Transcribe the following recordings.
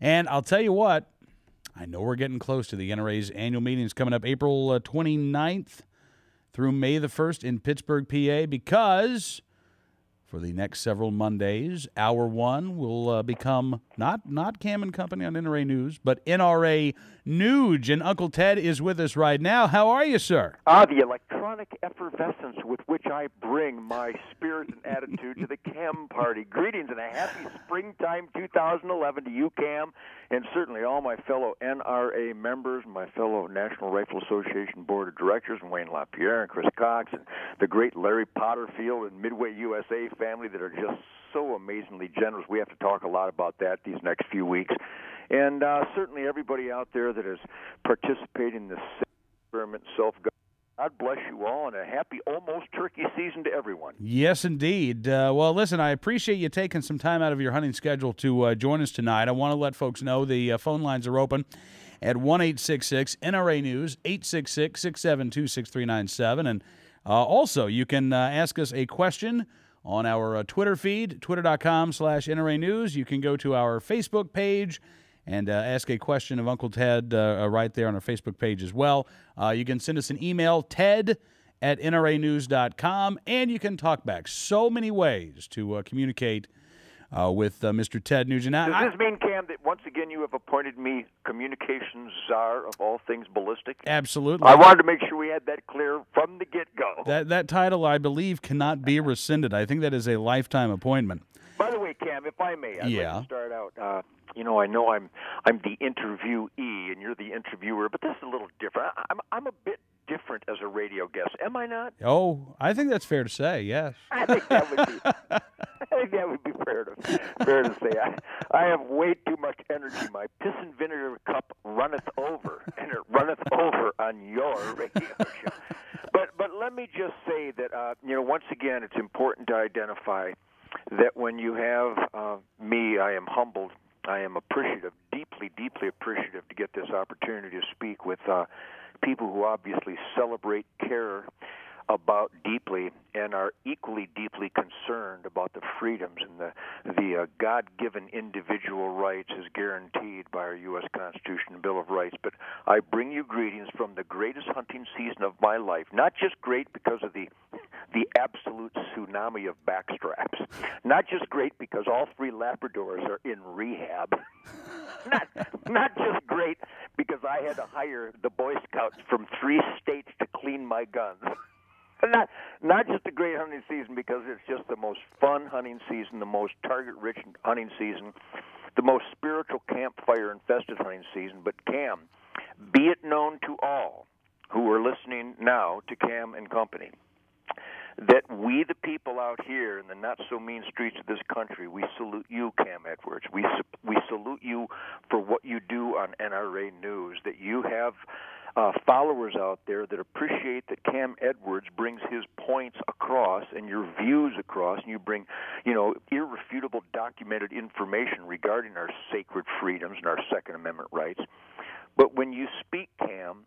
And I'll tell you what, I know we're getting close to the NRA's annual meetings coming up April 29th through May the 1st in Pittsburgh, PA, because for the next several Mondays, Hour 1 will become not Cam and Company on NRA News, but NRA Nuge. And Uncle Ted is with us right now. How are you, sir? The electronic effervescence with which I bring my spirit and attitude to the Cam party. Greetings and a happy springtime 2011 to you, Cam, and certainly all my fellow NRA members, my fellow National Rifle Association Board of Directors, and Wayne LaPierre and Chris Cox, and the great Larry Potterfield and Midway USA family that are just so amazingly generous. We have to talk a lot about that these next few weeks. And certainly everybody out there that is participating in this experiment self-government, God bless you all, and a happy almost turkey season to everyone. Yes, indeed. Well, listen, I appreciate you taking some time out of your hunting schedule to join us tonight. I want to let folks know the phone lines are open at 1-866-NRA-NEWS, 866-672-6397. And also, you can ask us a question on our Twitter feed, twitter.com/NRA News. You can go to our Facebook page and ask a question of Uncle Ted right there on our Facebook page as well. You can send us an email, ted@nranews.com, and you can talk back. So many ways to communicate with Mr. Ted Nugent. Does this mean, Cam, that once again you have appointed me communications czar of all things ballistic? Absolutely. I wanted to make sure we had that clear from the get-go. That title, I believe, cannot be rescinded. I think that is a lifetime appointment. By the way, Cam, if I may, I'd like to start out. I know I'm the interviewee and you're the interviewer, but this is a little different. I'm a bit different as a radio guest, am I not? Oh, I think that's fair to say. Yes. I think that would be. Fair to say. I have way too much energy. My piss and vinegar cup runneth over, and it runneth over on your radio show. But let me just say that once again, it's important to identify that when you have me, I am humbled. I am appreciative, deeply, deeply appreciative to get this opportunity to speak with people who obviously celebrate, care about deeply, and are equally deeply concerned about the freedoms and the God-given individual rights as guaranteed by our U.S. Constitution and Bill of Rights. But I bring you greetings from the greatest hunting season of my life. Not just great because of the absolute tsunami of backstraps. Not just great because all 3 Labradors are in rehab. Not just great because I had to hire the Boy Scouts from 3 states to clean my guns. Not just a great hunting season because it's just the most fun hunting season, the most target-rich hunting season, the most spiritual campfire-infested hunting season. But Cam, be it known to all who are listening now to Cam and Company that we, the people out here in the not-so-mean streets of this country, we salute you, Cam Edwards. We salute you for what you do on NRA News, that you have followers out there that appreciate that Cam Edwards brings his points across and your views across, and you bring, irrefutable documented information regarding our sacred freedoms and our Second Amendment rights. But when you speak, Cam,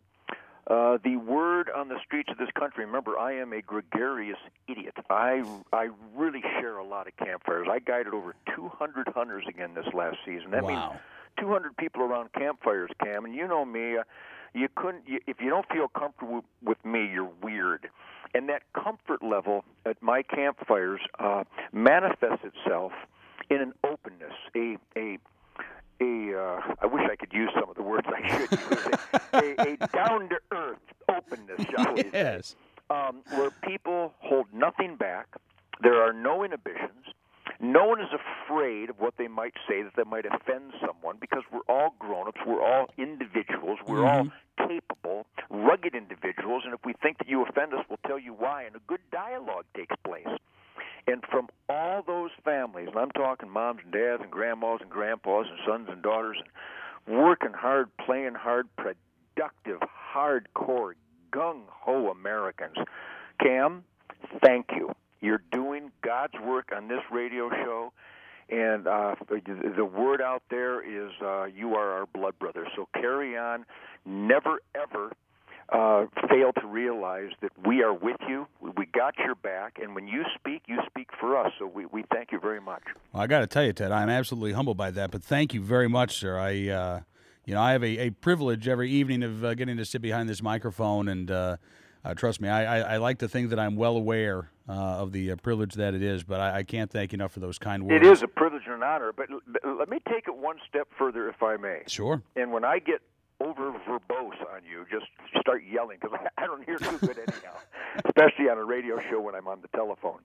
the word on the streets of this country, remember, I am a gregarious idiot. I really share a lot of campfires. I guided over 200 hunters again this last season. That means 200 people around campfires, Cam, and you know me. If you don't feel comfortable with me, you're weird. And that comfort level at my campfires manifests itself in an openness, I wish I could use some of the words I should use, a down-to-earth openness, shall we say. Yes. Where people hold nothing back. There are no inhibitions. No one is afraid of what they might say that they might offend someone, because we're all grown-ups, we're all individuals, we're all capable, rugged individuals, and if we think that you offend us, we'll tell you why, and a good dialogue takes place. And from all those families, and I'm talking moms and dads and grandmas and grandpas and sons and daughters, and working hard, playing hard, productive, hardcore, gung-ho Americans, Cam, thank you. You're doing God's work on this radio show, and the word out there is you are our blood brothers. So carry on. Never, ever fail to realize that we are with you. We got your back, and when you speak for us. So we thank you very much. Well, I got to tell you, Ted, I'm absolutely humbled by that. But thank you very much, sir. I have a privilege every evening of getting to sit behind this microphone, and trust me, I like to think that I'm well aware of the privilege that it is. But I can't thank you enough for those kind words. It is a privilege and an honor. But let me take it one step further, if I may. Sure. And when I get over verbose on you, just start yelling, because I don't hear too good anyhow, especially on a radio show when I'm on the telephone.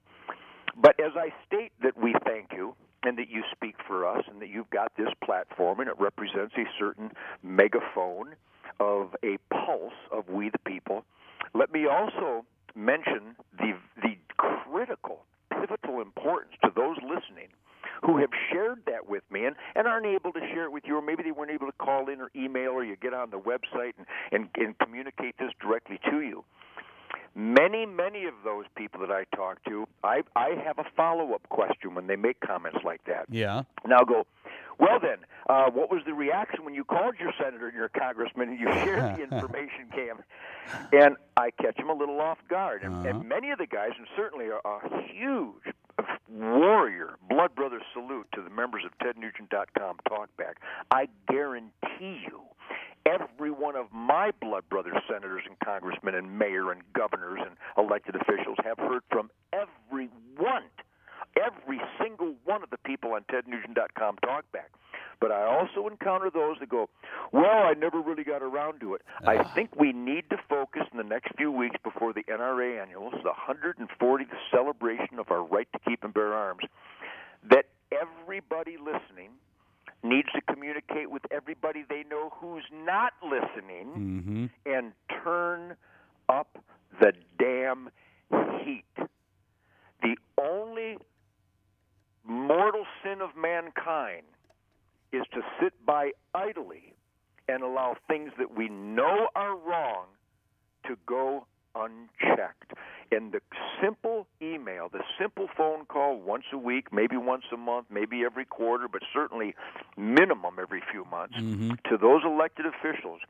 But as I state that we thank you and that you speak for us and that you've got this platform and it represents a certain megaphone of a pulse of we the people, let me also mention the critical, pivotal importance to those listening who have shared that with me and aren't able to share it with you, or maybe they weren't able to call in or email, or you get on the website and communicate this directly to you. Many of those people that I talk to, I have a follow-up question when they make comments like that. Yeah. And I'll go, well then, what was the reaction when you called your senator and your congressman and you shared the information, Cam? And I catch them a little off guard. And many of the guys, and certainly a huge warrior, blood brother salute to the members of TedNugent.com Talkback. I guarantee you, every one of my blood brother senators and congressmen and mayor and governors and elected officials have heard from every single one of the people on TedNugent.com Talkback. But I also encounter those that go, well, I never really got around to it. I think we need to focus in the next few weeks before the NRA annuals, the 140th celebration of our right to keep and bear arms, that everybody listening needs to communicate with everybody they know who's not listening and turn up the damn heat. The only mortal sin of mankind is to sit by idly and allow things that we know are wrong to go unchecked. And the simple email, the simple phone call once a week, maybe once a month, maybe every quarter, but certainly minimum every few months, to those elected officials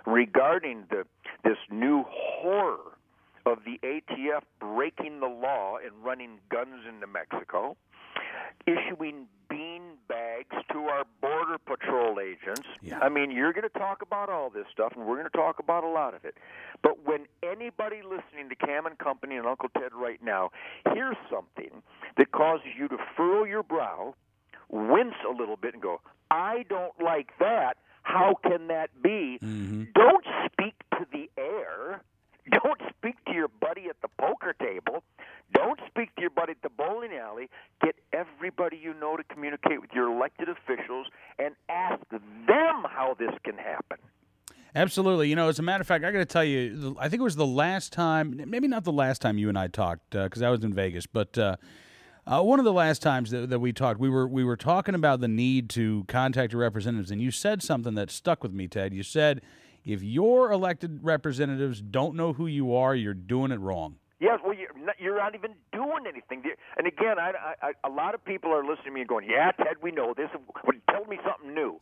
regarding this new horror of the ATF breaking the law and running guns into Mexico, issuing bean bags to our Border Patrol agents. Yeah. I mean, you're going to talk about all this stuff, and we're going to talk about a lot of it. But when anybody listening to Cam and Company and Uncle Ted right now hears something that causes you to furrow your brow, wince a little bit, and go, I don't like that, how can that be? Don't speak to the air. Don't speak to your buddy at the poker table. Don't speak to your buddy at the bowling alley. Get everybody you know to communicate with your elected officials and ask them how this can happen. Absolutely. You know, as a matter of fact, I got to tell you, I think it was the last time, maybe not the last time you and I talked, because I was in Vegas, but one of the last times that we talked, we were talking about the need to contact your representatives, and you said something that stuck with me, Ted. You said, if your elected representatives don't know who you are, you're doing it wrong. Yes, well, you're not even doing anything. And again, a lot of people are listening to me and going, yeah, Ted, we know this. Tell me something new.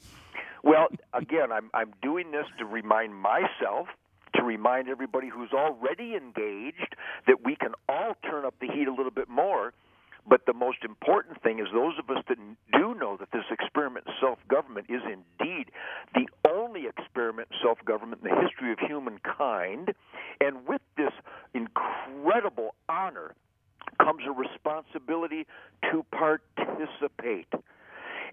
Well, again, I'm doing this to remind myself, to remind everybody who's already engaged, that we can all turn up the heat a little bit more. But the most important thing is those of us that do know that this experiment in self-government is indeed the only experiment in self-government in the history of humankind. And with this incredible honor comes a responsibility to participate.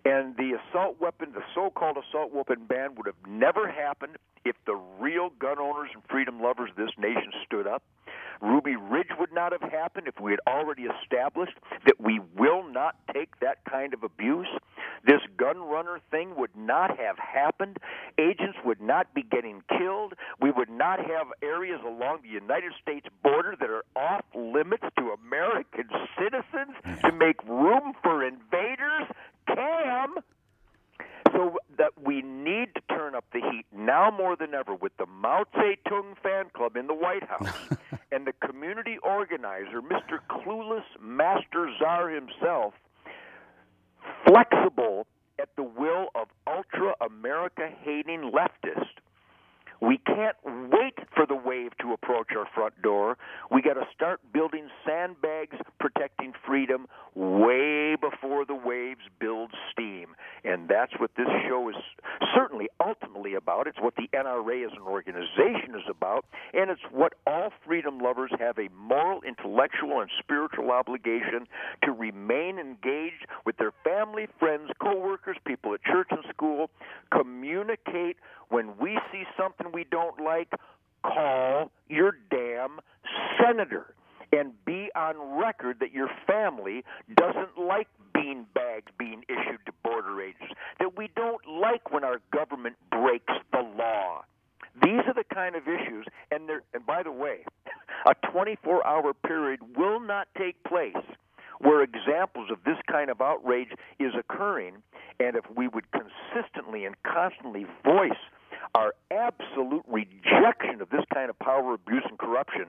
And the assault weapon, the so-called assault weapon ban would have never happened if the real gun owners and freedom lovers of this nation stood up. Ruby Ridge would not have happened if we had already established that we will not take that kind of abuse. This gun runner thing would not have happened. Agents would not be getting killed. We would not have areas along the United States border that are off limits to American citizens to make room for invaders. Cam! So that we need to turn up the heat now more than ever with the Mao Zedong fan club in the White House and the community organizer, Mr. Clueless Master Czar himself, flexible at the will of ultra-America-hating leftists. We can't wait for the wave to approach our front door. We got to start building sandbags protecting freedom way before the waves build steam. And that's what this show is certainly ultimately about. It's what the NRA as an organization is about, and it's what all freedom lovers have a moral, intellectual, and spiritual obligation to remain engaged with their family, friends, coworkers, people at church and school, communicate. When we see something we don't like, call your damn senator and be on record that your family doesn't like bean bags being issued to border agents, that we don't like when our government breaks the law. These are the kind of issues, and by the way, a 24-hour period will not take place where examples of this kind of outrage is occurring, and if we would consistently and constantly voice our absolute rejection of this kind of power abuse and corruption,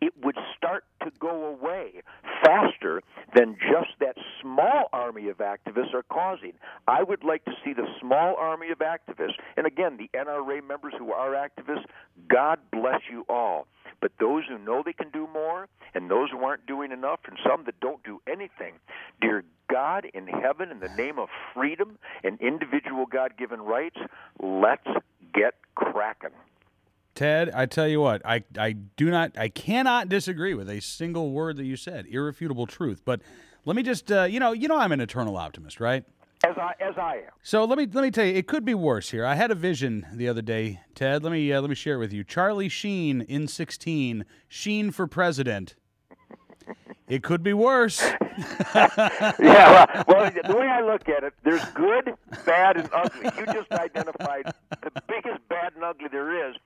it would start to go away faster than just that small army of activists are causing. I would like to see the small army of activists, and again, the NRA members who are activists, God bless you all. But those who know they can do more, and those who aren't doing enough, and some that don't do anything, dear God in heaven, in the name of freedom and individual God-given rights, let's get cracking. Ted, I tell you what, I cannot disagree with a single word that you said. Irrefutable truth. But let me just, you know, I'm an eternal optimist, right? As I am. So let me tell you, it could be worse here. I had a vision the other day, Ted. Let me share it with you. Charlie Sheen in 16, Sheen for president. It could be worse. Yeah, well, the way I look at it, there's good, bad, and ugly. You just identified the biggest bad and ugly there is,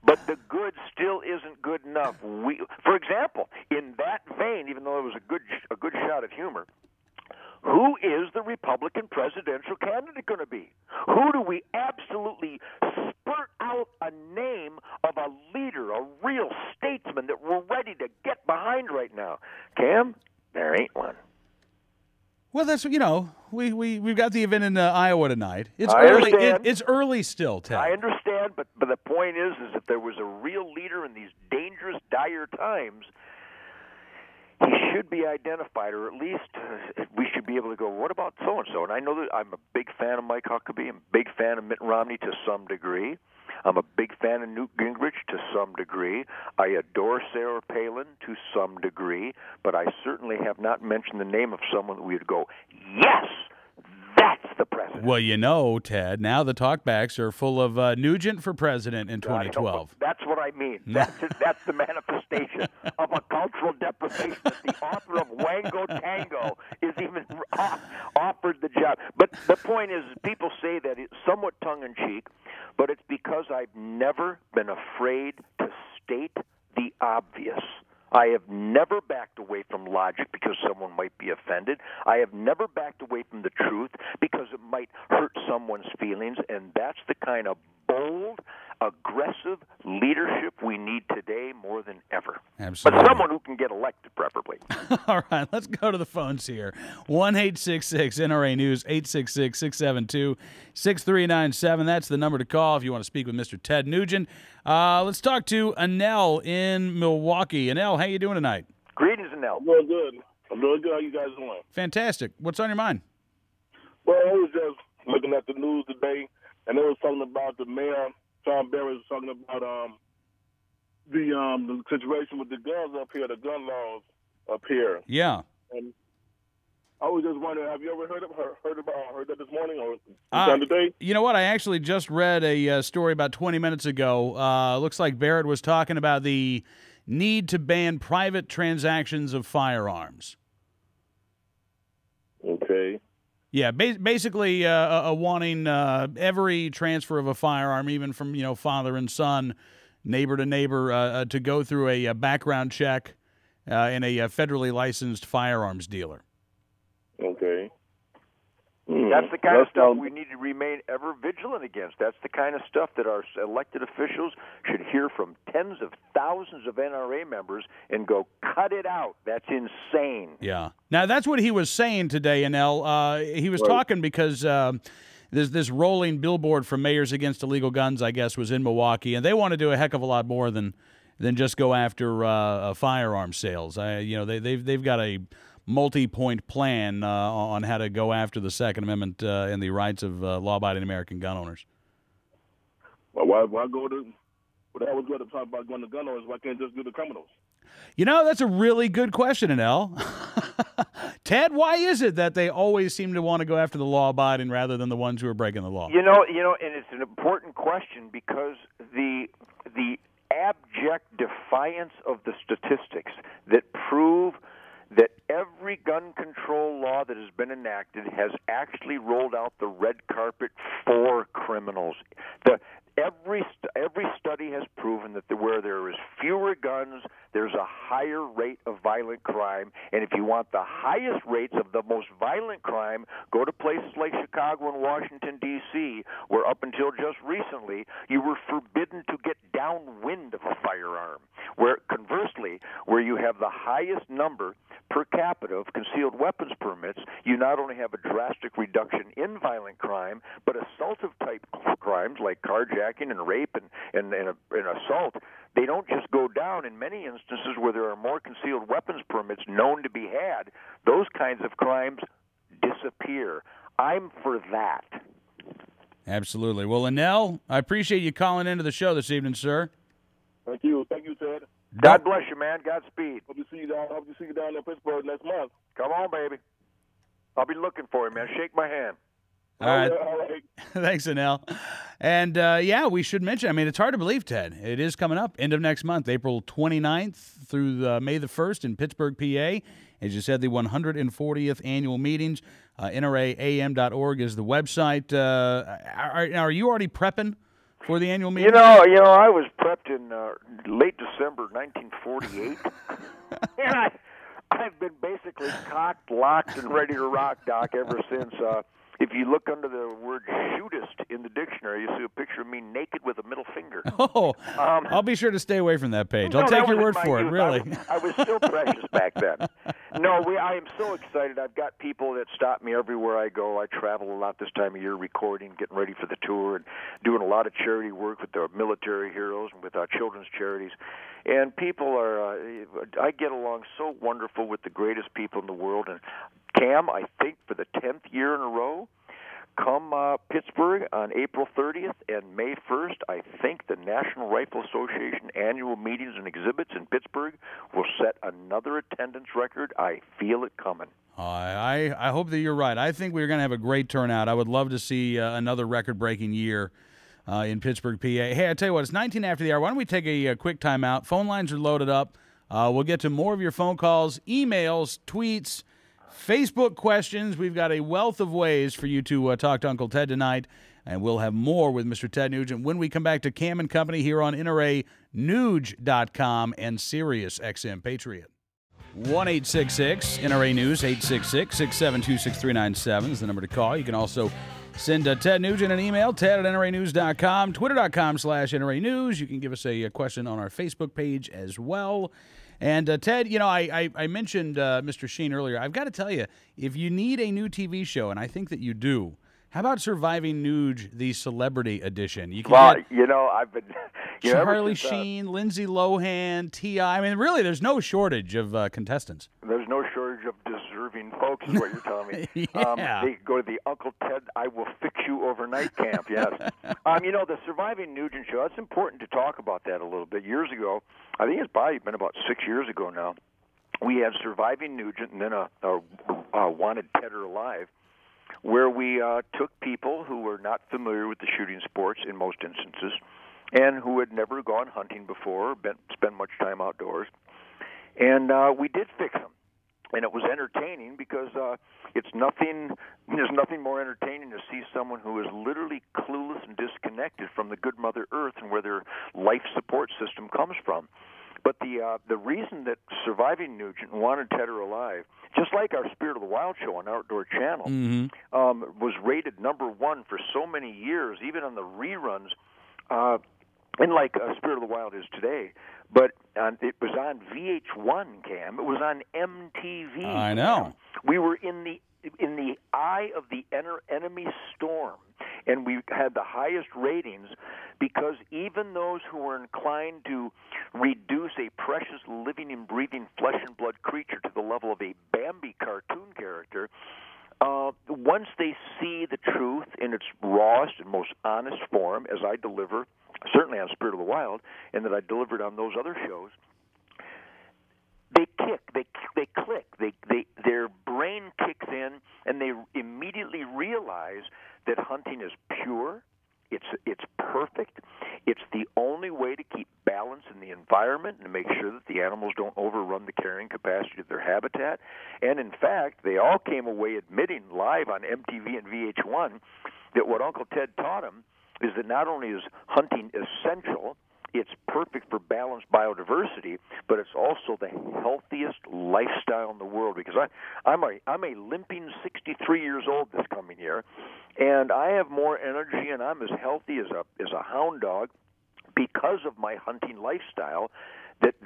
but the good still isn't good enough. For example, in that vein, even though it was a good shot of humor, who is the Republican presidential candidate going to be? Who do we absolutely spurt out a name of a leader, a real statesman that we're ready to get behind right now? Cam, there ain't one. Well, that's, you know, we've got the event in Iowa tonight. It's I early. understand. It's early still, Ted. I understand, but the point is that there was a real leader in these dangerous, dire times. He should be identified, or at least we should be able to go, what about so-and-so? And I know that I'm a big fan of Mike Huckabee. I'm a big fan of Mitt Romney to some degree. I'm a big fan of Newt Gingrich to some degree. I adore Sarah Palin to some degree, but I certainly have not mentioned the name of someone that we would go, yes, that's the president. Well, you know, Ted, now the talkbacks are full of Nugent for president in 2012. That's what I mean. That's the manifestation of a cultural deprivation that the author of Wango Tango is even offered the job. But the point is, people say that it's somewhat tongue-in-cheek, but it's because I've never been afraid to state the obvious. I have never backed away from logic because someone might be offended. I have never backed away from the truth because it might hurt someone's feelings, and that's the kind of bold, aggressive leadership we need today more than ever. Absolutely. But someone who can get elected, preferably. All right, let's go to the phones here. 1-866-NRA News, 866-672-6397. That's the number to call if you want to speak with Mr. Ted Nugent. Let's talk to Anel in Milwaukee. Anel, how you doing tonight? Greetings, Anel. I'm doing good. I'm doing good. How you guys doing? Fantastic. What's on your mind? Well, I was just looking at the news today, and they was talking about the mayor, Tom Barrett, was talking about the situation with the guns up here, the gun laws up here. Yeah. And I was just wondering, have you ever heard that this morning or today? You know what? I actually just read a story about 20 minutes ago. Looks like Barrett was talking about the need to ban private transactions of firearms. Okay. Yeah, basically wanting every transfer of a firearm, even from father and son, neighbor to neighbor, to go through a background check in a federally licensed firearms dealer. Okay. That's the kind of stuff we need to remain ever vigilant against. That's the kind of stuff that our elected officials should hear from tens of thousands of NRA members and go, cut it out. That's insane. Yeah. Now, that's what he was saying today, Anel. He was talking because this rolling billboard from Mayors Against Illegal Guns, I guess, was in Milwaukee, and they want to do a heck of a lot more than just go after firearm sales. They've got a multi-point plan on how to go after the Second Amendment and the rights of law-abiding American gun owners. Well, why go to? Well, I was going to talk about going to gun owners. Why can't just do the criminals? That's a really good question, Anel. Ted, why is it that they always seem to want to go after the law-abiding rather than the ones who are breaking the law? And it's an important question because the abject defiance of the statistics that prove that every gun control law that has been enacted has actually rolled out the red carpet for criminals. Every study has proven that where there is fewer guns, there's a higher rate of violent crime. And if you want the highest rates of the most violent crime, go to places like Chicago and Washington, D.C., where up until just recently, you were forbidden to get downwind of a firearm. Where, conversely, where you have the highest number per capita of concealed weapons permits, you not only have a drastic reduction in violent crime, but assaultive-type crimes like carjacking and rape and assault, they don't just go down. In many instances where there are more concealed weapons permits known to be had, those kinds of crimes disappear. I'm for that. Absolutely. Well, Anel, I appreciate you calling into the show this evening, sir. Thank you, Ted. God bless you, man. Godspeed. Hope to see you down in Pittsburgh next month. Come on, baby. I'll be looking for you, man. Shake my hand. All right. All right. Thanks, Anel. And, we should mention, it's hard to believe, Ted. It is coming up end of next month, April 29th through May the 1st in Pittsburgh, PA. As you said, the 140th annual meetings. NRAAM.org is the website. Are you already prepping for the annual meeting? I was prepped in late December 1948. And I've been basically cocked, locked, and ready to rock, Doc, ever since. If you look under the word shootist in the dictionary, you see a picture of me naked with a middle finger. Oh, I'll be sure to stay away from that page. I'll take your word for it, really. I was still precious back then. I am so excited. I've got people that stop me everywhere I go. I travel a lot this time of year, recording, getting ready for the tour, and doing a lot of charity work with the military heroes and with our children's charities. And people I get along so wonderful with the greatest people in the world. And Cam, I think for the 10th year in a row, come Pittsburgh on April 30th and May 1st, I think the National Rifle Association annual meetings and exhibits in Pittsburgh will set another attendance record. I feel it coming. I hope that you're right. I think we're going to have a great turnout. I would love to see another record-breaking year in Pittsburgh, PA. Hey, I tell you what, it's 19 after the hour. Why don't we take a quick timeout? Phone lines are loaded up. We'll get to more of your phone calls, emails, tweets, Facebook questions. We've got a wealth of ways for you to talk to Uncle Ted tonight, and we'll have more with Mr. Ted Nugent when we come back to Cam and Company here on NRA Nuge.com and Sirius XM Patriot. 1-866-NRA News, 866-672-6397 is the number to call. You can also send Ted Nugent an email, ted@nranews.com, twitter.com/NRA News. You can give us a question on our Facebook page as well. And, Ted, I mentioned Mr. Sheen earlier. I've got to tell you, if you need a new TV show, and I think that you do, how about Surviving Nuge, the Celebrity Edition? You can I've been... Charlie Sheen, Lindsay Lohan, T.I. Really, there's no shortage of contestants. There's no shortage of deserving folks, is what you're telling me. Yeah. They go to the Uncle Ted, I Will Fix You Overnight camp, yes. The Surviving Nugent show, it's important to talk about that a little bit. Years ago, I think it's probably been about 6 years ago now, we had Surviving Nugent and then a Wanted Ted or Alive, where we took people who were not familiar with the shooting sports in most instances and who had never gone hunting before, spent much time outdoors, and we did fix them. And it was entertaining because there's nothing more entertaining to see someone who is literally clueless and disconnected from the good Mother Earth and where their life support system comes from. But the reason that Surviving Nugent and Wanted Ted or Alive, just like our Spirit of the Wild show on Outdoor Channel, was rated #1 for so many years, even on the reruns, and like Spirit of the Wild is today. But it was on VH1, Cam. It was on MTV. I know. We were in the in the eye of the enemy storm, and we had the highest ratings because even those who were inclined to reduce a precious living and breathing flesh and blood creature to the level of a Bambi cartoon character, once they see the truth in its rawest and most honest form, as I deliver, certainly on Spirit of the Wild, and that I delivered on those other shows, they kick, they click, their brain kicks in, and they immediately realize that hunting is pure, it's perfect, it's the only way to keep balance in the environment and to make sure that the animals don't overrun the carrying capacity of their habitat. And in fact, they all came away admitting live on MTV and VH1 that what Uncle Ted taught them is that not only is hunting essential, it's perfect for balanced biodiversity, but it's also the healthiest lifestyle in the world. Because I'm a limping 63 years old this coming year, and I have more energy, and I'm as healthy as a hound dog because of my hunting lifestyle.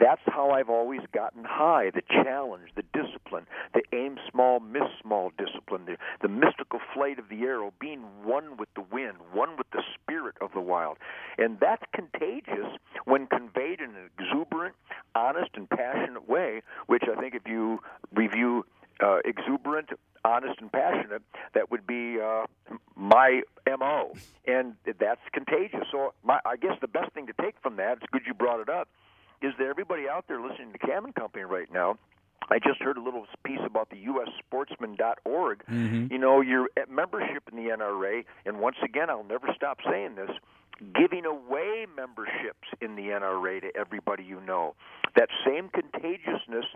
That's how I've always gotten high, the challenge, the discipline, the aim small, miss small discipline, the mystical flight of the arrow, being one with the wind, one with the spirit of the wild. And that's contagious when conveyed in an exuberant, honest, and passionate way, which I think if you review exuberant, honest, and passionate, that would be my M.O., and that's contagious. So I guess the best thing to take from that, it's good you brought it up, is that everybody out there listening to Cam and Company right now, I just heard a little piece about the USSportsman.org. Mm-hmm. You know, your membership in the NRA, and once again, I'll never stop saying this, giving away memberships in the NRA to everybody you know. That same contagiousness,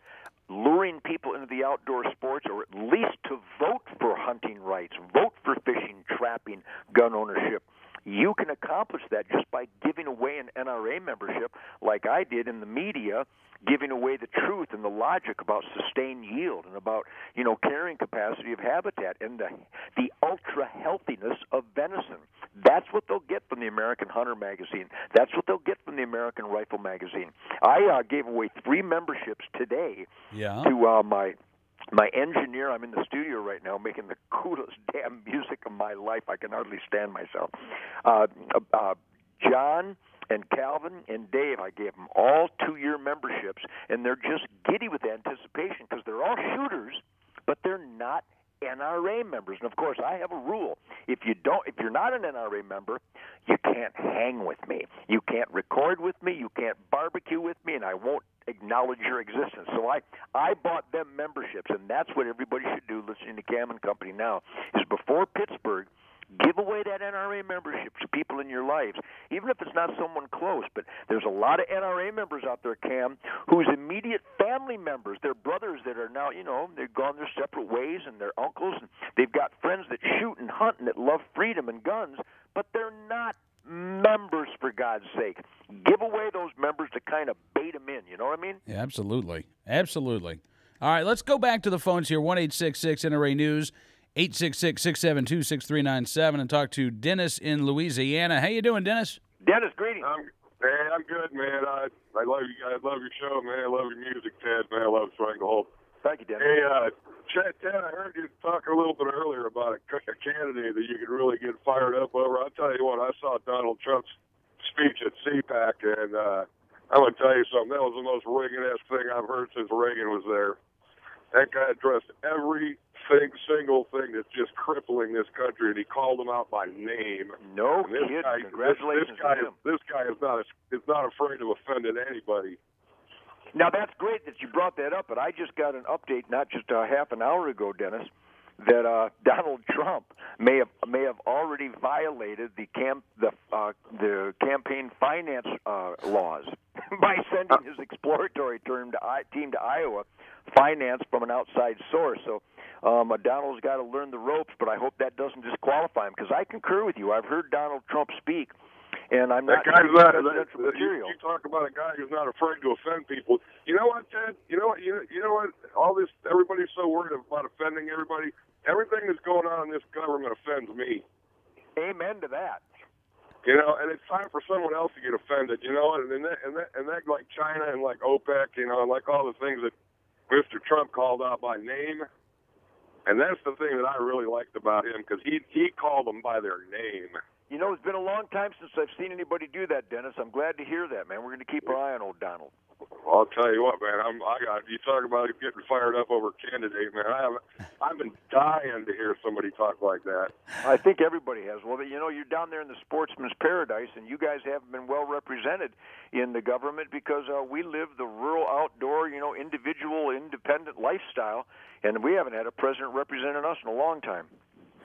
luring people into the outdoor sports, or at least to vote for hunting rights, vote for fishing, trapping, gun ownership. You can accomplish that just by giving away an NRA membership like I did in the media, giving away the truth and the logic about sustained yield and about, carrying capacity of habitat and the ultra-healthiness of venison. That's what they'll get from the American Hunter magazine. That's what they'll get from the American Rifle magazine. I gave away 3 memberships today to my engineer. I'm in the studio right now making the coolest damn music of my life. I can hardly stand myself. John and Calvin and Dave, I gave them all 2-year memberships, and they're just giddy with anticipation because they're all shooters, but they're not NRA members. And of course, I have a rule: if you're not an NRA member, you can't hang with me, you can't record with me, you can't barbecue with me, and I won't acknowledge your existence. So I bought them memberships, and that's what everybody should do listening to Cam and Company now, is before Pittsburgh, give away that NRA membership to people in your lives, even if it's not someone close. But there's a lot of NRA members out there, Cam, whose immediate family members, their brothers that are now, they've gone their separate ways, and their uncles, and they've got friends that shoot and hunt and that love freedom and guns, but they're not members, for God's sake. Give away those members to kind of bait them in, you know what I mean? Yeah, absolutely. Absolutely. All right, let's go back to the phones here, 1-866-NRA News, 866-672-6397, and talk to Dennis in Louisiana. How you doing, Dennis? Dennis, greetings. I'm good, man. I love you guys. I love your show, man. I love your music, Ted, man. I love Stranglehold. Thank you, Dennis. Hey, Ted, I heard you talk a little bit earlier about a candidate that you could really get fired up over. I'll tell you what, I saw Donald Trump's speech at CPAC, and I'm going to tell you something. That was the most Reagan-esque thing I've heard since Reagan was there. That guy addressed every single thing that's just crippling this country, and he called them out by name. No kidding. Congratulations to him. This guy is not afraid of offending anybody. Now, that's great that you brought that up, but I just got an update not just a half an hour ago, Dennis, that Donald Trump may have already violated the campaign finance laws by sending his exploratory team to Iowa, financed from an outside source. So Donald's got to learn the ropes, but I hope that doesn't disqualify him, because I concur with you. I've heard Donald Trump speak, and I'm not presidential material. You talk about a guy who's not afraid to offend people. You know what, Ted? You know what? All this, everybody's so worried about offending everybody. Everything that's going on in this government offends me. Amen to that. And it's time for someone else to get offended. And that like China and like OPEC, and like all the things that Mr. Trump called out by name. And that's the thing that I really liked about him, because he called them by their name. You know, it's been a long time since I've seen anybody do that, Dennis. I'm glad to hear that, man. We're going to keep our eye on old Donald. I'll tell you what, man. You talk about getting fired up over a candidate, man. I've been dying to hear somebody talk like that. I think everybody has. Well, you know, you're down there in the sportsman's paradise, and you guys haven't been well represented in the government because we live the rural, outdoor, individual, independent lifestyle, and we haven't had a president representing us in a long time.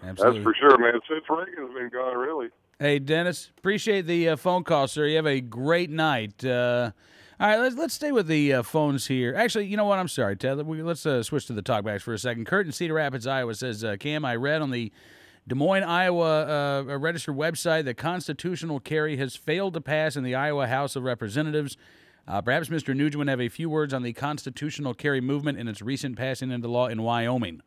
Absolutely. That's for sure, man. Since Reagan's been gone, really. Hey, Dennis, appreciate the phone call, sir. You have a great night. All right, let's stay with the phones here. Actually, you know what? I'm sorry, Ted. Let's switch to the talkbacks for a second. Kurt in Cedar Rapids, Iowa says, Cam, I read on the Des Moines, Iowa Register website that constitutional carry has failed to pass in the Iowa House of Representatives. Perhaps Mr. Nugent would have a few words on the constitutional carry movement and its recent passing into law in Wyoming.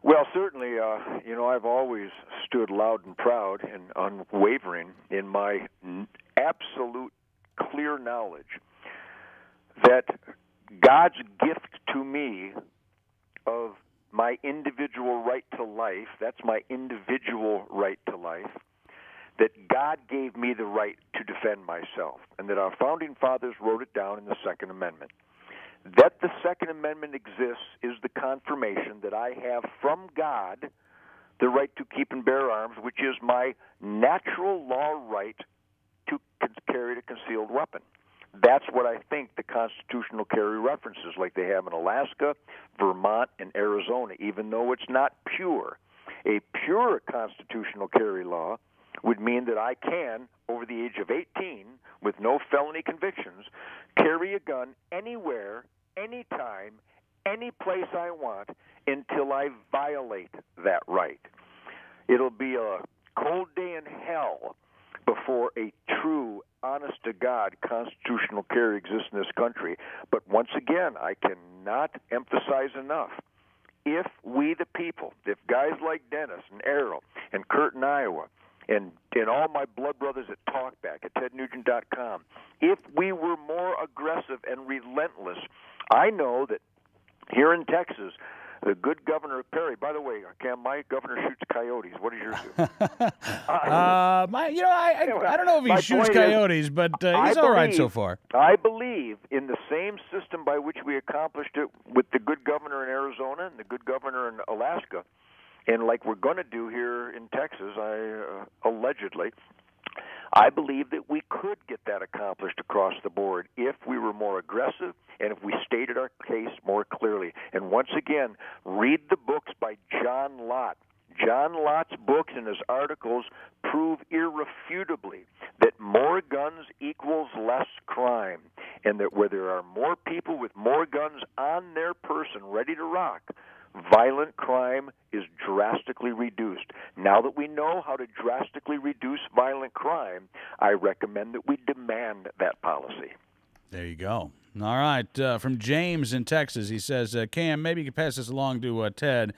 Well, certainly, I've always stood loud and proud and unwavering in my absolute clear knowledge that God's gift to me of my individual right to life, that's my individual right to life, that God gave me the right to defend myself, and that our founding fathers wrote it down in the Second Amendment. That the Second Amendment exists is the confirmation that I have from God the right to keep and bear arms, which is my natural law right to carry a concealed weapon. That's what I think the constitutional carry references, like they have in Alaska, Vermont, and Arizona, even though it's not pure. A pure constitutional carry law would mean that I can, over the age of 18, with no felony convictions, carry a gun anywhere, anytime, any place I want until I violate that right. It'll be a cold day in hell before a true, honest-to-God constitutional carry exists in this country. But once again, I cannot emphasize enough, if we the people, if guys like Dennis and Errol and Kurt in Iowa and all my blood brothers at Talkback, at TedNugent.com, if we were more aggressive and relentless, I know that here in Texas, the good Governor Perry. By the way, Cam, my governor shoots coyotes. What does yours do? I don't know if he shoots coyotes, but he's all right so far. I believe in the same system by which we accomplished it with the good governor in Arizona and the good governor in Alaska, and like we're going to do here in Texas, allegedly. I believe that we could get that accomplished across the board if we were more aggressive and if we stated our case more clearly. And once again, read the books by John Lott. John Lott's books and his articles prove irrefutably that more guns equals less crime, and that where there are more people with more guns on their person ready to rock, violent crime is drastically reduced. Now that we know how to drastically reduce violent crime, I recommend that we demand that policy. There you go. All right. From James in Texas, he says, Cam, maybe you could pass this along to Ted.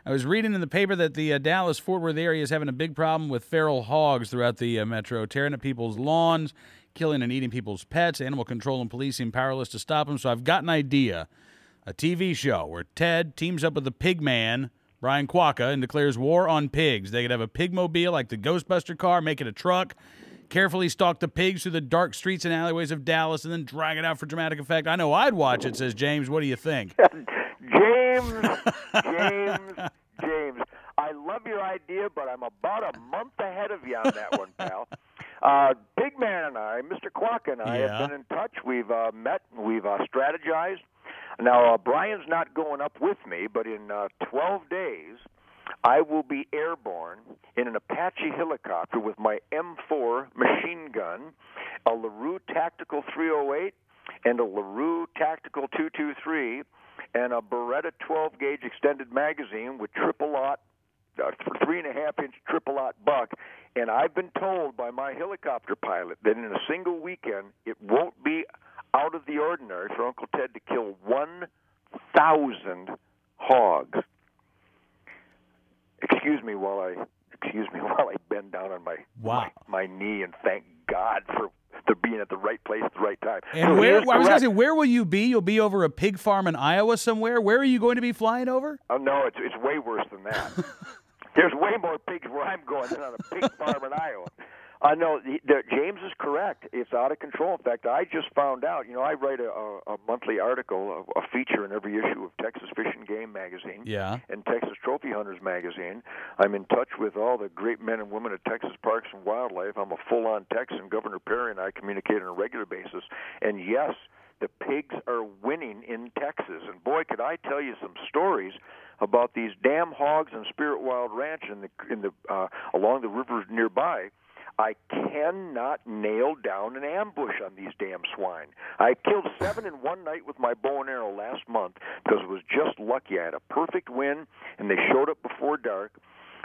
I was reading in the paper that the Dallas-Fort Worth area is having a big problem with feral hogs throughout the metro, tearing up people's lawns, killing and eating people's pets, animal control and policing powerless to stop them. So I've got an idea. A TV show where Ted teams up with the pig man, Brian Quacca, and declares war on pigs. They could have a pigmobile like the Ghostbuster car, make it a truck, carefully stalk the pigs through the dark streets and alleyways of Dallas, and then drag it out for dramatic effect. I know I'd watch it, says James. What do you think? James, I love your idea, but I'm about a month ahead of you on that one, pal. Pigman and I, Mr. Quacca and I, have been in touch. We've met, we've strategized. Now, Brian's not going up with me, but in 12 days, I will be airborne in an Apache helicopter with my M4 machine gun, a LaRue Tactical 308, and a LaRue Tactical 223, and a Beretta 12-gauge extended magazine with triple-aught, 3.5-inch triple-aught buck. And I've been told by my helicopter pilot that in a single weekend, it won't be out of the ordinary for Uncle Ted to kill 1,000 hogs. Excuse me while I bend down on my knee and thank God for to being at the right place at the right time. And so where? I was going to say, where will you be? You'll be over a pig farm in Iowa somewhere. Where are you going to be flying over? Oh no, it's way worse than that. There's way more pigs where I'm going than on a pig farm in Iowa. No, James is correct. It's out of control. In fact, I just found out, I write a monthly article, a feature in every issue of Texas Fish and Game magazine and Texas Trophy Hunters magazine. I'm in touch with all the great men and women at Texas Parks and Wildlife. I'm a full-on Texan. Governor Perry and I communicate on a regular basis. And yes, the pigs are winning in Texas. And boy, could I tell you some stories about these damn hogs and Spirit Wild Ranch along the rivers nearby. I cannot nail down an ambush on these damn swine. I killed 7 in one night with my bow and arrow last month because it was just lucky. I had a perfect wind, and they showed up before dark.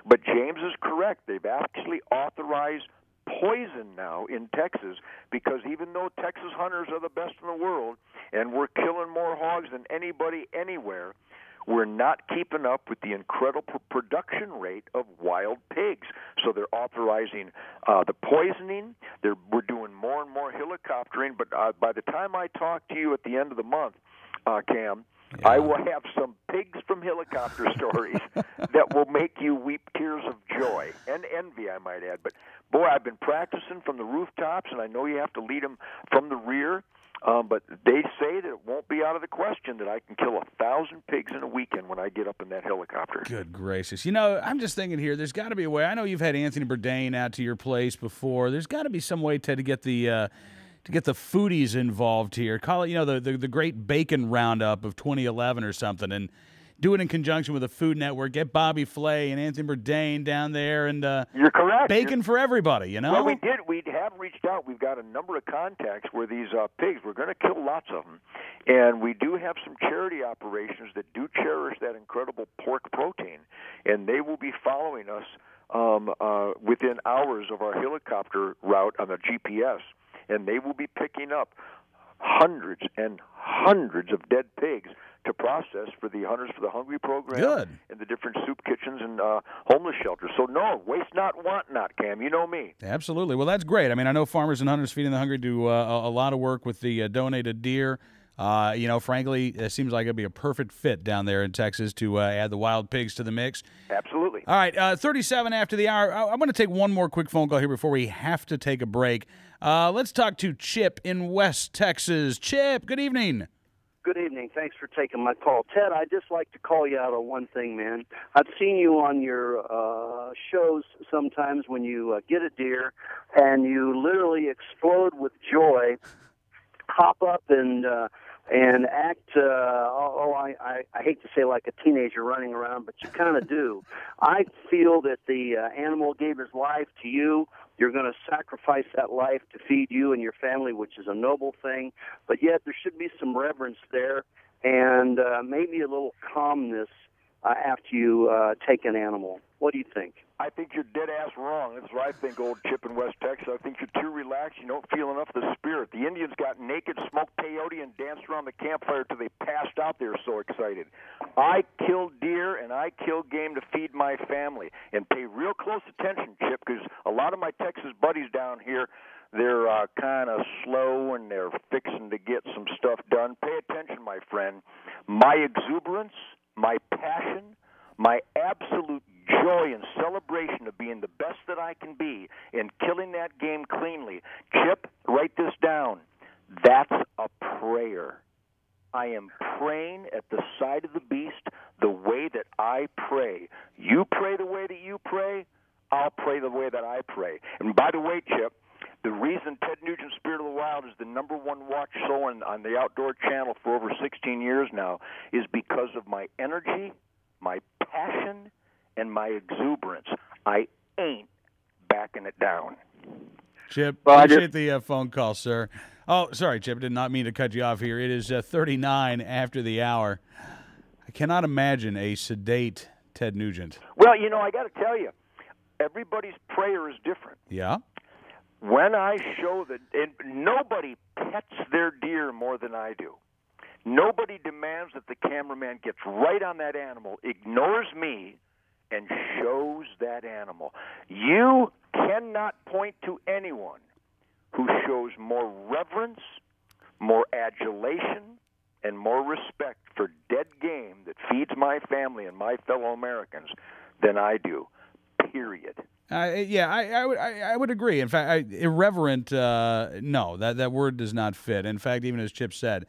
But James is correct. They've actually authorized poison now in Texas because even though Texas hunters are the best in the world and we're killing more hogs than anybody anywhere, we're not keeping up with the incredible production rate of wild pigs. So they're authorizing the poisoning. We're doing more and more helicoptering. But by the time I talk to you at the end of the month, Cam, I will have some pigs from helicopter stories that will make you weep tears of joy and envy, I might add. But, boy, I've been practicing from the rooftops, and I know you have to lead them from the rear. But they say that it won't be out of the question that I can kill 1,000 pigs in a weekend when I get up in that helicopter. Good gracious. I'm just thinking here, there's got to be a way. I know you've had Anthony Bourdain out to your place before. There's got to be some way, Ted, to get the foodies involved here. Call it, the Great Bacon Roundup of 2011 or something, and do it in conjunction with the Food Network. Get Bobby Flay and Anthony Bourdain down there, and you're correct. Bacon for everybody. Well, we did. We have reached out. We've got a number of contacts where these pigs. We're going to kill lots of them, and we do have some charity operations that do cherish that incredible pork protein, and they will be following us within hours of our helicopter route on the GPS, and they will be picking up hundreds and hundreds of dead pigs to process for the Hunters for the Hungry program and the different soup kitchens and homeless shelters. So, no, waste not, want not, Cam. You know me. Absolutely. Well, that's great. I mean, I know Farmers and Hunters Feeding the Hungry do a lot of work with the donated deer. Frankly, it seems like it'd be a perfect fit down there in Texas to add the wild pigs to the mix. Absolutely. All right, 37 after the hour. I'm going to take one more quick phone call here before we have to take a break. Let's talk to Chip in West Texas. Chip, good evening. Good evening. Thanks for taking my call. Ted, I'd just like to call you out on one thing, man. I've seen you on your shows sometimes when you get a deer and you literally explode with joy, hop up and act, I hate to say like a teenager running around, but you kind of do. I feel that the animal gave his life to you. You're going to sacrifice that life to feed you and your family, which is a noble thing. But yet there should be some reverence there and maybe a little calmness after you take an animal. What do you think? I think you're dead-ass wrong. That's what I think, old Chip in West Texas. I think you're too relaxed. You don't feel enough of the spirit. The Indians got naked, smoked peyote, and danced around the campfire till they passed out. They were so excited. I kill deer, and I kill game to feed my family. And pay real close attention, Chip, because a lot of my Texas buddies down here, they're kind of slow, and they're fixing to get some stuff done. Pay attention, my friend. My exuberance, my passion, my absolute joy and celebration of being the best that I can be and killing that game cleanly. Chip, write this down. That's a prayer. I am praying at the side of the beast the way that I pray. You pray the way that you pray, I'll pray the way that I pray. And by the way, Chip, the reason Ted Nugent Spirit of the Wild is the number one watch show on the Outdoor Channel for over 16 years now is because of my energy, my passion, and my exuberance. I ain't backing it down. Chip, appreciate the phone call, sir. Oh, sorry, Chip. Did not mean to cut you off here. It is 39 after the hour. I cannot imagine a sedate Ted Nugent. Well, I got to tell you, everybody's prayer is different. Yeah? When I show that, and nobody pets their deer more than I do. Nobody demands that the cameraman gets right on that animal, ignores me, and shows that animal. You cannot point to anyone who shows more reverence, more adulation, and more respect for dead game that feeds my family and my fellow Americans than I do, period. I would agree. In fact, irreverent, no, that word does not fit. In fact, even as Chip said,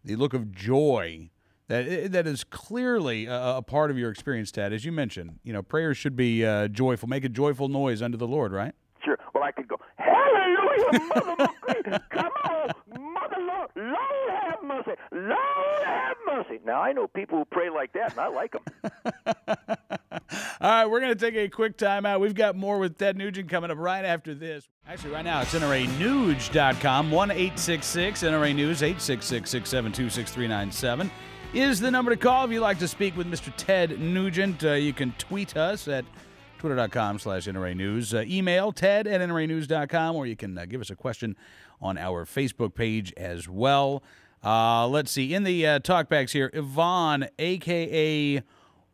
the look of joy that is clearly a part of your experience, Ted. As you mentioned, prayers should be joyful. Make a joyful noise unto the Lord, right? Sure. Well, I could go, hallelujah, Mother McGree. Come on, Mother Lord. Lord have mercy. Lord have mercy. Now, I know people who pray like that, and I like them. All right, we're going to take a quick time out. We've got more with Ted Nugent coming up right after this. Actually, right now, it's NRANuge.com, 1-866-NRA News, 866-672-6397 is the number to call if you'd like to speak with Mr. Ted Nugent. You can tweet us at twitter.com/NRA News. Email ted@nranews.com, or you can give us a question on our Facebook page as well. Let's see. In the talkbacks here, Yvonne, a.k.a.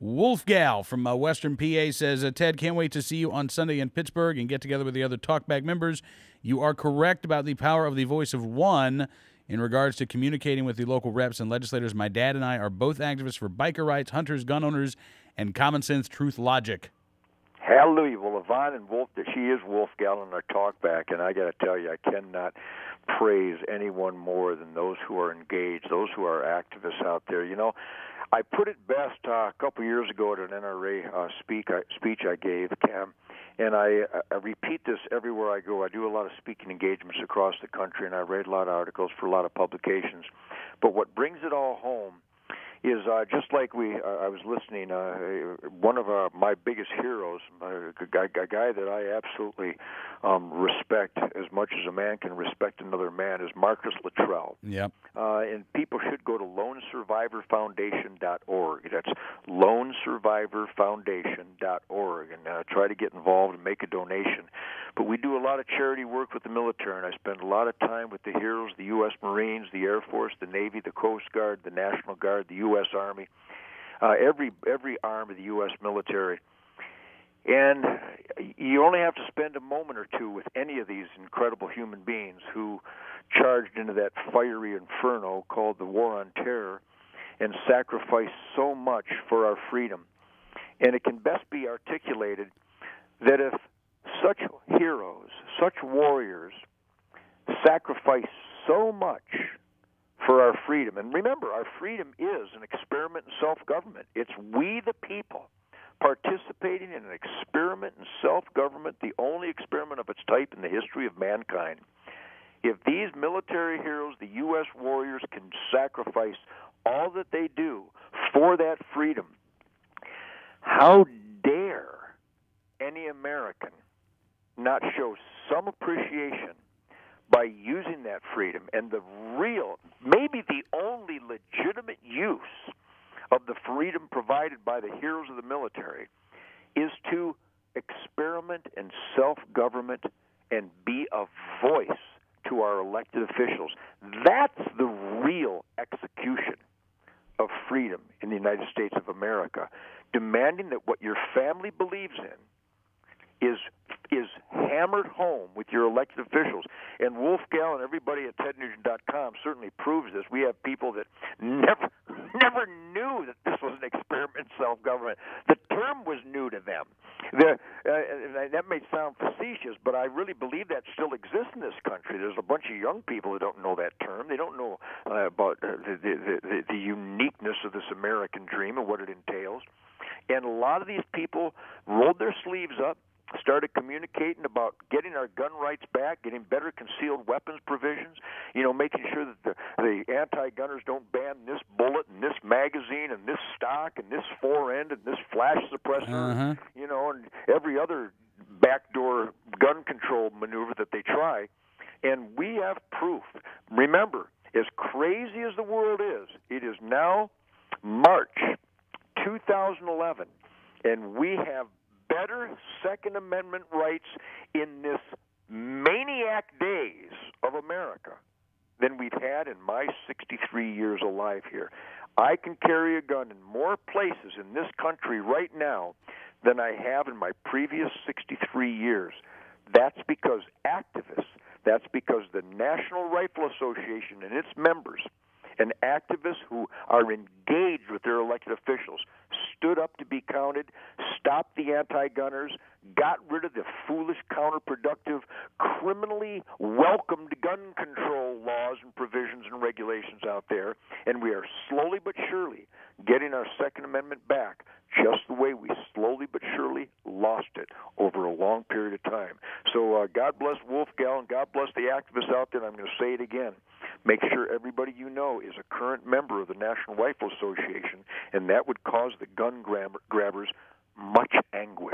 Wolf Gal from Western PA says, Ted, can't wait to see you on Sunday in Pittsburgh and get together with the other talkback members. You are correct about the power of the voice of one in regards to communicating with the local reps and legislators. My dad and I are both activists for biker rights, hunters, gun owners, and common sense truth logic. Hallelujah. Well, Yvonne and Wolf, she is Wolf Gal in our talkback, and I got to tell you, I cannot praise anyone more than those who are engaged, those who are activists out there. I put it best a couple years ago at an NRA speech I gave, Cam, and I repeat this everywhere I go. I do a lot of speaking engagements across the country, and I write a lot of articles for a lot of publications. But what brings it all home is just like I was listening, one of my biggest heroes, a guy that I absolutely respect as much as a man can respect another man, is Marcus Luttrell. Yep. And people should go to LoneSurvivorFoundation.org. That's LoneSurvivorFoundation.org, and try to get involved and make a donation. But we do a lot of charity work with the military, and I spend a lot of time with the heroes, the U.S. Marines, the Air Force, the Navy, the Coast Guard, the National Guard, the U.S. Army, every arm of the U.S. military. And you only have to spend a moment or two with any of these incredible human beings who charged into that fiery inferno called the War on Terror and sacrificed so much for our freedom. And it can best be articulated that if such heroes, such warriors, sacrifice so much for our freedom, and remember, our freedom is an experiment in self-government. It's we the people participating in an experiment in self-government, the only experiment of its type in the history of mankind. If these military heroes, the U.S. warriors, can sacrifice all that they do for that freedom, how dare any American not show some appreciation by using that freedom? And the real, maybe the only legitimate use of the freedom provided by the heroes of the military is to experiment in self-government and be a voice to our elected officials. That's the real execution of freedom in the United States of America, demanding that what your family believes in is hammered home with your elected officials. And Wolf Gal and everybody at TedNugent.com certainly proves this. We have people that never knew that this was an experiment in self-government. The term was new to them. That may sound facetious, but I really believe that still exists in this country. There's a bunch of young people who don't know that term. They don't know about the uniqueness of this American dream and what it entails. And a lot of these people rolled their sleeves up, started communicating about getting our gun rights back, getting better concealed weapons provisions, making sure that the anti-gunners don't ban this bullet and this magazine and this stock and this fore-end and this flash suppressor, and every other backdoor gun control maneuver that they try. And we have proof. Remember, as crazy as the world is, it is now March 2011, and we have better Second Amendment rights in this maniac days of America than we've had in my 63 years alive here. I can carry a gun in more places in this country right now than I have in my previous 63 years. That's because activists That's because the National Rifle Association and its members and activists who are engaged with their elected officials stood up to be counted, stopped the anti-gunners, got rid of the foolish, counterproductive, criminally welcomed gun control laws and provisions and regulations out there, and we are slowly but surely getting our Second Amendment back, just the way we slowly but surely lost it over a long period of time. So God bless Wolfgal and God bless the activists out there, and I'm going to say it again. Make sure everybody you know is a current member of the National Rifle Association, and that would cause the gun grabbers much anguish.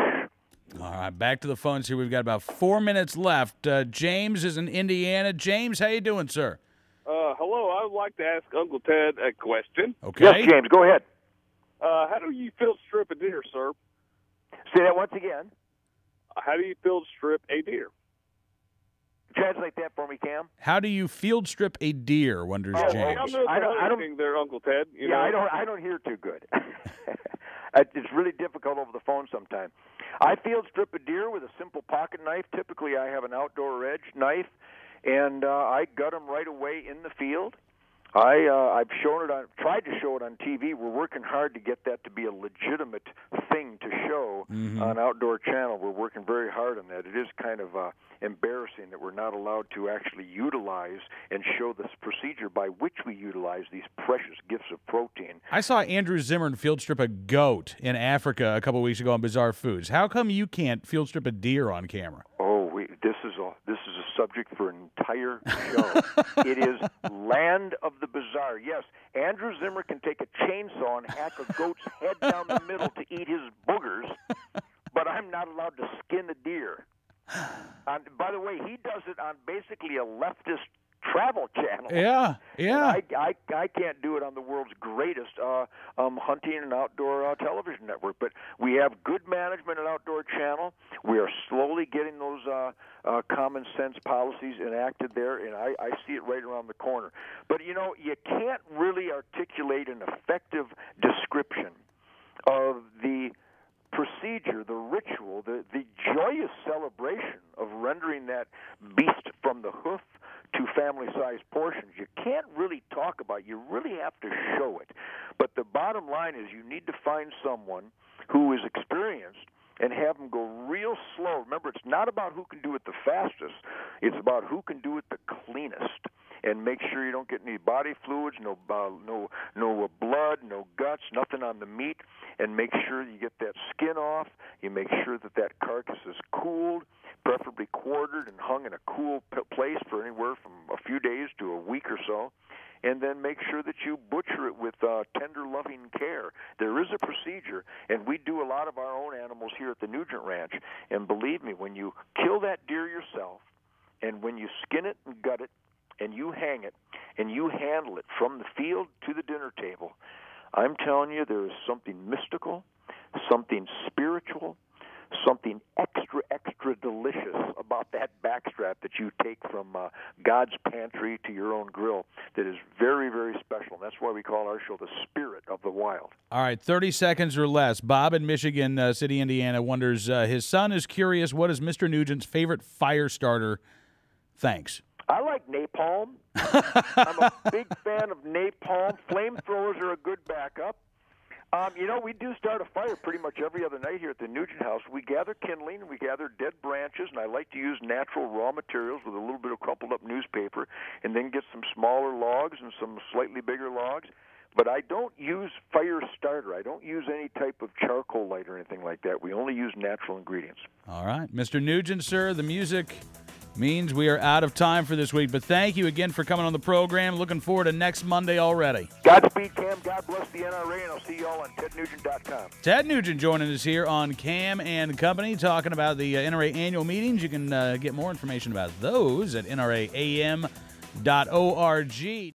All right, back to the phones here. We've got about 4 minutes left. James is in Indiana. James, how you doing, sir? Hello. I would like to ask Uncle Ted a question. Okay. Yes, James, go ahead. How do you field strip a deer, sir? Say that once again. How do you field strip a deer? Translate that for me, Cam. How do you field strip a deer, wonders James. I don't think there, Uncle Ted. I don't hear too good. It's really difficult over the phone sometimes. I field strip a deer with a simple pocket knife. Typically, I have an outdoor edge knife, and I gut them right away in the field. I've tried to show it on TV. We're working hard to get that to be a legitimate thing to show on Outdoor Channel. We're working very hard on that. It is kind of embarrassing that we're not allowed to actually utilize and show this procedure by which we utilize these precious gifts of protein. I saw Andrew Zimmern field strip a goat in Africa a couple weeks ago on Bizarre Foods. How come you can't field strip a deer on camera? This is a subject for an entire show. It is land of the bizarre. Yes, Andrew Zimmer can take a chainsaw and hack a goat's head down the middle to eat his boogers, but I'm not allowed to skin a deer. By the way, he does it on basically a leftist travel channel. Yeah. I can't do it on the world's greatest hunting and outdoor television network. But we have good management at Outdoor Channel. We are slowly getting those common sense policies enacted there, and I see it right around the corner. But, you can't really articulate an effective description of the procedure, the ritual, the joyous celebration of rendering that beast from the hoof to family-sized portions. You can't really talk about it. You really have to show it. But the bottom line is you need to find someone who is experienced and have them go real slow. Remember, it's not about who can do it the fastest. It's about who can do it the cleanest. And make sure you don't get any body fluids, no blood, no guts, nothing on the meat. And make sure you get that skin off. You make sure that carcass is cooled, preferably quartered and hung in a cool place for anywhere from a few days to a week or so. And then make sure that you butcher it with tender, loving care. There is a procedure, and we do a lot of our own animals here at the Nugent Ranch. And believe me, when you kill that deer yourself, and when you skin it and gut it, and you hang it, and you handle it from the field to the dinner table, I'm telling you there is something mystical, something spiritual, something extra, extra delicious about that backstrap that you take from God's pantry to your own grill that is very, very special. And that's why we call our show The Spirit of the Wild. All right, 30 seconds or less. Bob in Michigan City, Indiana, wonders, his son is curious, what is Mr. Nugent's favorite fire starter? Thanks. I like napalm. I'm a big fan of napalm. Flamethrowers are a good backup. We do start a fire pretty much every other night here at the Nugent house. We gather kindling, and we gather dead branches, and I like to use natural raw materials with a little bit of crumpled up newspaper, and then get some smaller logs and some slightly bigger logs. But I don't use fire starter. I don't use any type of charcoal light or anything like that. We only use natural ingredients. All right. Mr. Nugent, sir, the music means we are out of time for this week. But thank you again for coming on the program. Looking forward to next Monday already. Godspeed, Cam. God bless the NRA, and I'll see you all on TedNugent.com. Ted Nugent joining us here on Cam and Company, talking about the NRA annual meetings. You can get more information about those at nraam.org.